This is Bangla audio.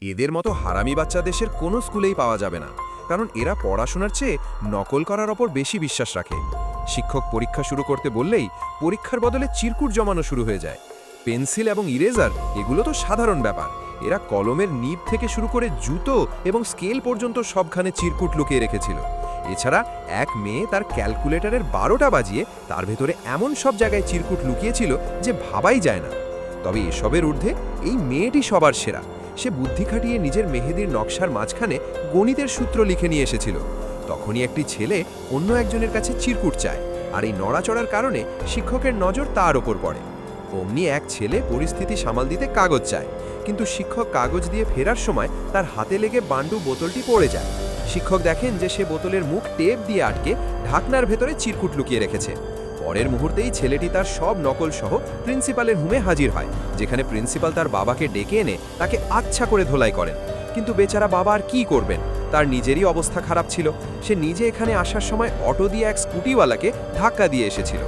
এদের মতো হারামি বাচ্চা দেশের কোনো স্কুলেই পাওয়া যাবে না, কারণ এরা পড়াশোনার চেয়ে নকল করার ওপর বেশি বিশ্বাস রাখে। শিক্ষক পরীক্ষা শুরু করতে বললেই পরীক্ষার বদলে চিরকুট জমানো শুরু হয়ে যায়। পেন্সিল এবং ইরেজার এগুলো তো সাধারণ ব্যাপার, এরা কলমের নিব থেকে শুরু করে জুতো এবং স্কেল পর্যন্ত সবখানে চিরকুট লুকিয়ে রেখেছিল। এছাড়া এক মেয়ে তার ক্যালকুলেটরের 12টা বাজিয়ে তার ভেতরে এমন সব জায়গায় চিরকুট লুকিয়েছিল যে ভাবাই যায় না। তবে এসবের ঊর্ধ্বে এই মেয়েটি সবার সেরা। সে বুদ্ধি খাটিয়ে নিজের মেহেদির নকশার মাঝখানে গণিতের সূত্র লিখে নিয়ে এসেছিল। তখনই একটি ছেলে অন্য একজনের কাছে চিরকুট চায়, আর এই নড়াচড়ার কারণে শিক্ষকের নজর তার ওপর পড়ে। অমনি এক ছেলে পরিস্থিতি সামাল দিতে কাগজ চায়, কিন্তু শিক্ষক কাগজ দিয়ে ফেরার সময় তার হাতে লেগে বান্ডু বোতলটি পড়ে যায়। শিক্ষক দেখেন যে সে বোতলের মুখ টেপ দিয়ে আটকে ঢাকনার ভেতরে চিরকুট লুকিয়ে রেখেছে। পরের মুহূর্তেই ছেলেটি তার সব নকল সহ প্রিন্সিপালের রুমে হাজির হয়, যেখানে প্রিন্সিপাল তার বাবাকে ডেকে এনে তাকে আচ্ছা করে ধোলাই করেন। কিন্তু বেচারা বাবা আর কী করবেন, তার নিজেরই অবস্থা খারাপ ছিল। সে নিজে এখানে আসার সময় অটো দিয়ে এক স্কুটিওয়ালাকে ধাক্কা দিয়ে এসেছিল।